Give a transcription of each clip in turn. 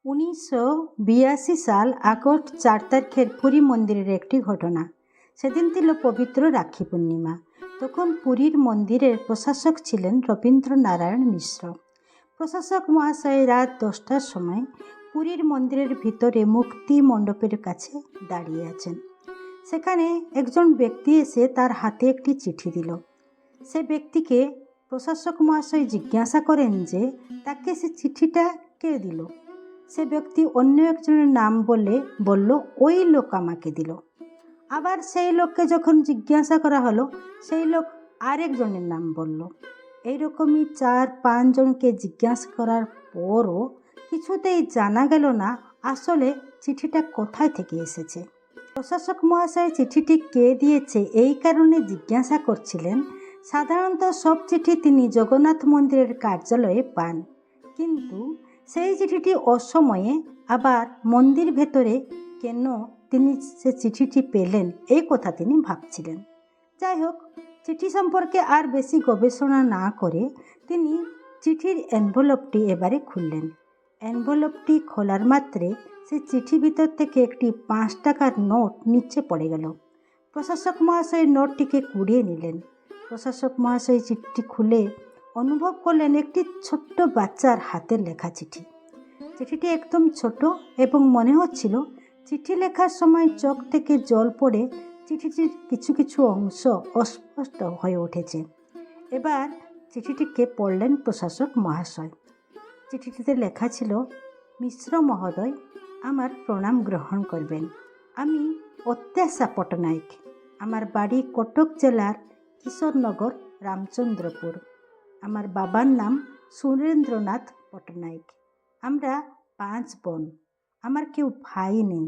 1982 সাল আগস্ট 4 তারিখের পুরী মন্দিরের একটি ঘটনা। সেদিন ছিল পবিত্র রাখি পূর্ণিমা। তখন পুরীর মন্দিরের প্রশাসক ছিলেন রবীন্দ্রনারায়ণ মিশ্র। প্রশাসক মহাশয় রাত 10টার সময় পুরীর মন্দিরের ভিতরে মুক্তি মণ্ডপের কাছে দাঁড়িয়ে আছেন। সেখানে একজন ব্যক্তি এসে তার হাতে একটি চিঠি দিল। সে ব্যক্তিকে প্রশাসক মহাশয় জিজ্ঞাসা করেন যে তাকে সে চিঠিটা কে দিল। সে ব্যক্তি অন্য একজনের নাম বলল ওই লোক আমাকে দিল। আবার সেই লোককে যখন জিজ্ঞাসা করা হলো, সেই লোক আরেকজনের নাম বলল। এইরকমই 4-5 জনকে জিজ্ঞাসা করার পরও কিছুতেই জানা গেল না আসলে চিঠিটা কোথায় থেকে এসেছে। প্রশাসক মহাশয় চিঠিটি কে দিয়েছে এই কারণে জিজ্ঞাসা করছিলেন। সাধারণত সব চিঠি তিনি জগন্নাথ মন্দিরের কার্যালয়ে পান, কিন্তু সেই চিঠিটি অসময়ে আবার মন্দির ভেতরে কেন তিনি সে চিঠিটি পেলেন এই কথা তিনি ভাবছিলেন। যাই হোক, চিঠি সম্পর্কে আর বেশি গবেষণা না করে তিনি চিঠির এনভেলপটি এবারে খুললেন। এনভেলপটি খোলার মাত্রে সে চিঠি ভিতর থেকে একটি 5 টাকার নোট নিচে পড়ে গেল। প্রশাসক মহাশয় নোটটিকে কুড়িয়ে নিলেন। প্রশাসক মহাশয় চিঠিটি খুলে অনুভব করলেন একটি ছোট্ট বাচ্চার হাতের লেখা চিঠি। চিঠিটি একদম ছোট এবং মনে হচ্ছিল চিঠি লেখার সময় চোখ থেকে জল পড়ে চিঠিটির কিছু কিছু অংশ অস্পষ্ট হয়ে উঠেছে। এবার চিঠিটিকে পড়লেন প্রশাসক মহাশয়। চিঠিটিতে লেখা ছিল, মিশ্র মহোদয়, আমার প্রণাম গ্রহণ করবেন। আমি অত্যাশা পটনায়ক। আমার বাড়ি কটক জেলার কিশোরনগর রামচন্দ্রপুর। আমার বাবার নাম সুরেন্দ্রনাথ পটনায়ক। আমরা 5 বোন। আমার কেউ ভাই নেই।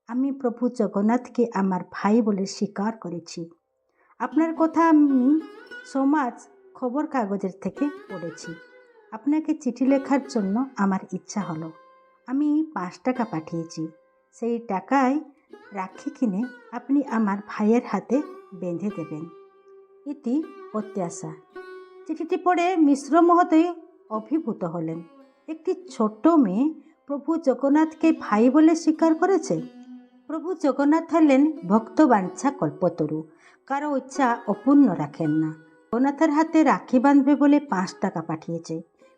আমি প্রভু জগন্নাথকে আমার ভাই বলে স্বীকার করেছি। আপনার কথা আমি সমাজ খবর কাগজের থেকে পড়েছি। আপনাকে চিঠি লেখার জন্য আমার ইচ্ছা হলো। আমি 5 টাকা পাঠিয়েছি। সেই টাকায় রাখি কিনে আপনি আমার ভাইয়ের হাতে বেঁধে দেবেন। ইতি অত্যাশা। চিঠিটি পড়ে মিশ্র মহোদয় অভিভূত হলেন। একটি ছোট্ট মেয়ে প্রভু জগন্নাথকে ভাই বলে স্বীকার করেছে। প্রভু জগন্নাথ হলেন ভক্তবাঞ্ছা কল্পতরু, কারো ইচ্ছা অপূর্ণ রাখেন না। জগন্নাথের হাতে রাখি বাঁধবে বলে 5 টাকা পাঠিয়েছে।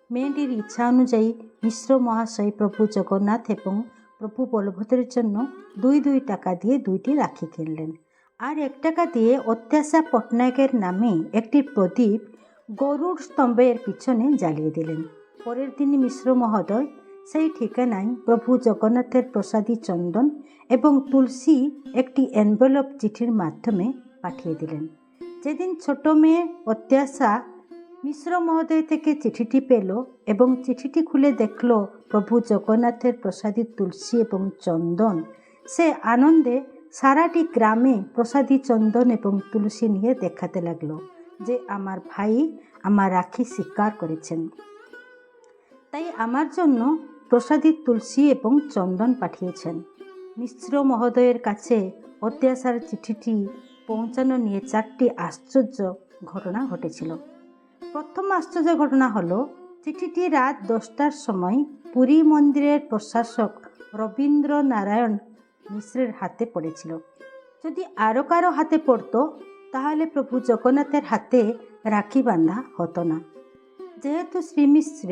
মেয়েটির ইচ্ছা অনুযায়ী মিশ্র মহাশয় প্রভু জগন্নাথ এবং প্রভু বলভদ্রের জন্য 2 টাকা দিয়ে 2টি রাখি কিনলেন। আর 1 টাকা দিয়ে অত্যাশা পটনায়কের নামে একটি প্রদীপ গরুড় স্তম্ভের পিছনে জ্বালিয়ে দিলেন। পরের দিনই মিশ্র মহোদয় সেই ঠিকানায় প্রভু জগন্নাথের প্রসাদী চন্দন এবং তুলসী একটি এনভেলপ চিঠির মাধ্যমে পাঠিয়ে দিলেন। যেদিন ছোট মেয়ে অত্যাশা মিশ্র মহোদয় থেকে চিঠিটি পেল এবং চিঠিটি খুলে দেখল প্রভু জগন্নাথের প্রসাদী তুলসী এবং চন্দন, সে আনন্দে সারাটি গ্রামে প্রসাদী চন্দন এবং তুলসী নিয়ে দেখাতে লাগলো যে আমার ভাই আমার রাখি স্বীকার করেছেন, তাই আমার জন্য প্রসাদী তুলসী এবং চন্দন পাঠিয়েছেন। মিশ্র মহোদয়ের কাছে অত্যাশার চিঠিটি পৌঁছানো নিয়ে 4টি আশ্চর্য ঘটনা ঘটেছিল। প্রথম আশ্চর্য ঘটনা হলো, চিঠিটি রাত 10টার সময় পুরী মন্দিরের প্রশাসক রবীন্দ্রনারায়ণ মিশ্রের হাতে পড়েছিল। যদি আরও কারো হাতে পড়তো তাহলে প্রভু জগন্নাথের হাতে রাখি বাঁধা হতো না। যেহেতু শ্রী মিশ্র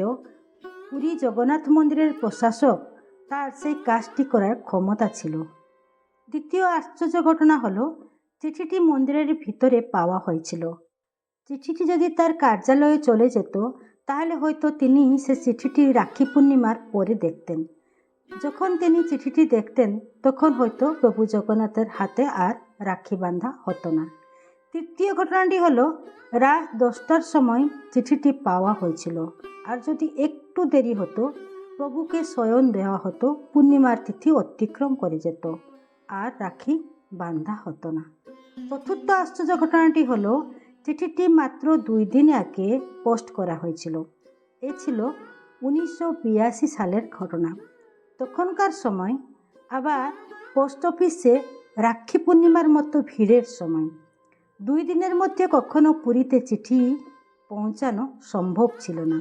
পুরী জগন্নাথ মন্দিরের প্রশাসক, তার সেই কাজটি করার ক্ষমতা ছিল। দ্বিতীয় আশ্চর্য ঘটনা হলো, চিঠিটি মন্দিরের ভিতরে পাওয়া হয়েছিল। চিঠিটি যদি তার কার্যালয়ে চলে যেত তাহলে হয়তো তিনি সে চিঠিটি রাখি পূর্ণিমার পরে দেখতেন। যখন তিনি চিঠিটি দেখতেন তখন হয়তো প্রভু জগন্নাথের হাতে আর রাখি বাঁধা হতো না। তৃতীয় ঘটনাটি হলো, রাত 10টার সময় চিঠিটি পাওয়া হয়েছিল, আর যদি একটু দেরি হতো প্রভুকে শয়ন দেওয়া হতো, পূর্ণিমার তিথি অতিক্রম করে যেত আর রাখি বাঁধা হতো না। চতুর্থ আশ্চর্য ঘটনাটি হলো, চিঠিটি মাত্র 2 দিন আগে পোস্ট করা হয়েছিল। এ ছিল 1982 সালের ঘটনা। তখনকার সময় আবার পোস্ট অফিসে রাখি পূর্ণিমার মতো ভিড়ের সময় 2 দিনের মধ্যে কখনো পুরীতে চিঠি পৌঁছানো সম্ভব ছিল না।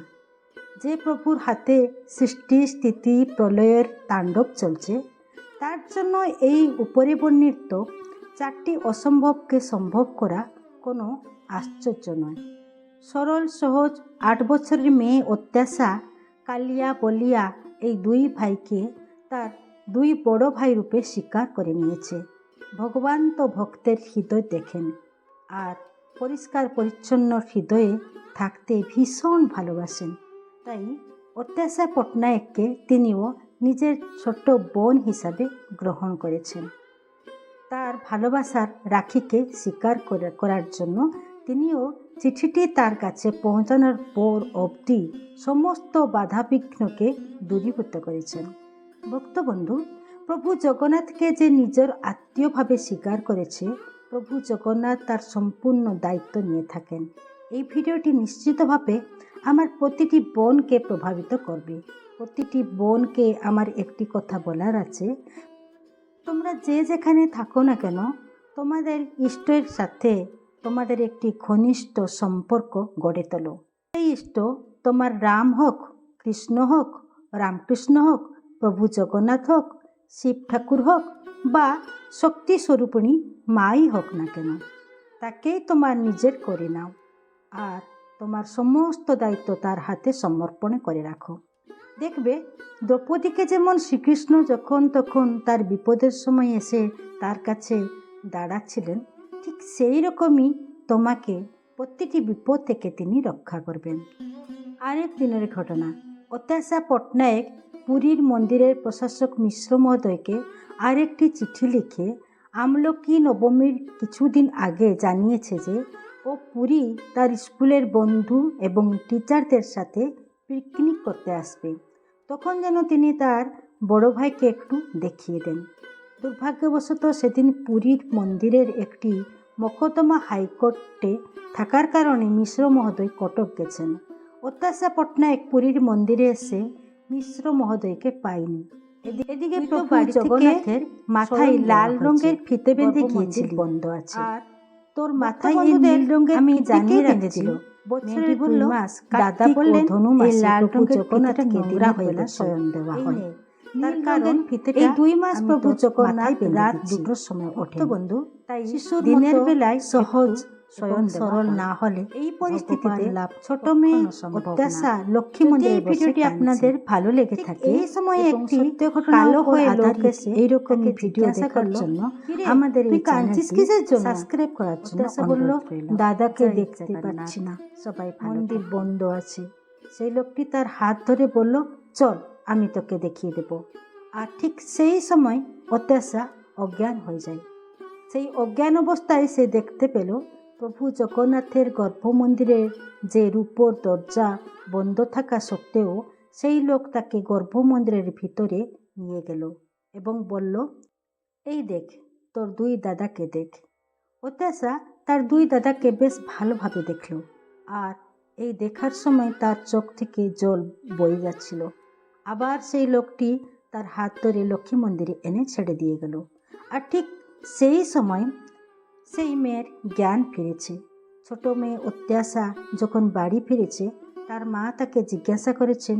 যে প্রভুর হাতে সৃষ্টি স্থিতি প্রলয়ের তাণ্ডব চলছে, তার জন্য এই উপরে বর্ণিত 4টি অসম্ভবকে সম্ভব করা কোনো আশ্চর্য নয়। সরল সহজ 8 বছরের মেয়ে অত্যাশা কালিয়া বলিয়া এই 2 ভাইকে তার 2 বড় ভাই রূপে স্বীকার করে নিয়েছে। ভগবান তো ভক্তের হৃদয় দেখেন, আর পরিষ্কার পরিচ্ছন্ন হৃদয়ে থাকতে ভীষণ ভালোবাসেন। তাই অত্যাশা পটনায়ককে তিনিও নিজের ছোট্ট বোন হিসাবে গ্রহণ করেছেন। তার ভালোবাসার রাখিকে স্বীকার করার জন্য তিনিও চিঠিটি তার কাছে পৌঁছানোর পর অবধি সমস্ত বাধাবিঘ্নকে দূরীভূত করেছেন। ভক্তবন্ধু, প্রভু জগন্নাথকে যে নিজের আত্মীয়ভাবে স্বীকার করেছে, প্রভু জগন্নাথ তার সম্পূর্ণ দায়িত্ব নিয়ে থাকেন। এই ভিডিওটি নিশ্চিতভাবে আমার প্রতিটি বোনকে প্রভাবিত করবে। প্রতিটি বোনকে আমার একটি কথা বলার আছে, তোমরা যে যেখানে থাকো না কেন, তোমাদের ইষ্টের সাথে তোমাদের একটি ঘনিষ্ঠ সম্পর্ক গড়ে তোলো। এই ইষ্ট তোমার রাম হোক, কৃষ্ণ হোক, রামকৃষ্ণ হোক, প্রভু জগন্নাথ হোক, শিব ঠাকুর হোক বা শক্তি স্বরূপিণী মাই হোক না কেন, তাকেই তোমার নিজের করে নাও আর তোমার সমস্ত দায়িত্ব তার হাতে সমর্পণ করে রাখো। দেখবে, দ্রৌপদীকে যেমন শ্রীকৃষ্ণ যখন তখন তার বিপদের সময় এসে তার কাছে দাঁড়াচ্ছিলেন, ঠিক সেই রকমই তোমাকে প্রতিটি বিপদ থেকে তিনি রক্ষা করবেন। আরেক দিনের ঘটনা, অত্যাশা পটনায়ক পুরীর মন্দিরের প্রশাসক মিশ্র মহোদয়কে আরেকটি চিঠি লিখে আমলকি নবমীর কিছুদিন আগে জানিয়েছে যে ও পুরী তার স্কুলের বন্ধু এবং টিচারদের সাথে পিকনিক করতে আসবে। তখন যেন তিনি তার বড় ভাইকে একটু দেখিয়ে দেন। দুর্ভাগ্যবশত সেদিন পুরীর মন্দিরের একটি মকদ্দমা হাইকোর্টে থাকার কারণে মিশ্র মহোদয় কটক গেছেন। অত্যাশা পটনায়ক পুরীর মন্দিরে এসে মিশ্র মহোদয়কে পায়নি। এদিকে প্রভু জগন্নাথের মাথায় লাল রঙের ফিতে বেঁধে গিয়েছিল, বন্ধ আছে, আর তোর মাথায় এই নীল রঙের আমি জানিয়ে রেখেছিল। বছরের 2 মাস দাদা বললেন এই লাল রঙের ফিতেটা নোংরা হয়ে গেছে, স্বয়ং দেওয়া হয়। তার কারণ এই 2 মাস প্রভু জগন্নাথ রাত 2টোর সময় ওঠে। বন্ধু, তাই দিনের বেলায় সহজ স্বয়ং সরল না হলে এই পরিস্থিতিতে ছোট মেয়ে অত্যাশা লক্ষ্মী মন্দিরে ভিডিওটি আপনাদের ভালো লেগে থাকে, এই সময় একটি কালো হয়ে লোক এসে এইরকম ভিডিও দেখার জন্য আমাদের এই চ্যানেলটি সাবস্ক্রাইব করার জন্য অনুরোধ রইল। দাদাকে দেখতে পাচ্ছি না, সবাই মন্দির বন্ধ আছে। সেই লোকটি তার হাত ধরে বলল, চল আমি তোকে দেখিয়ে দেব। আর ঠিক সেই সময় অত্যাশা অজ্ঞান হয়ে যায়। সেই অজ্ঞান অবস্থায় সে দেখতে পেল প্রভু জগন্নাথের গর্ভমন্দিরের যে রূপোর দরজা বন্ধ থাকা সত্ত্বেও সেই লোক তাকে গর্ভমন্দিরের ভিতরে নিয়ে গেল এবং বলল, এই দেখ তোর 2 দাদাকে দেখ। অত্যাশা তার 2 দাদাকে বেশ ভালোভাবে দেখল, আর এই দেখার সময় তার চোখ থেকে জল বয়ে যাচ্ছিল। আবার সেই লোকটি তার হাত ধরে লক্ষ্মী মন্দিরে এনে ছেড়ে দিয়ে গেল। আর ঠিক সেই সময় সেই মেয়ের জ্ঞান ফিরেছে। ছোট মেয়ে অত্যাশা যখন বাড়ি ফিরেছে, তার মা তাকে জিজ্ঞাসা করেছেন,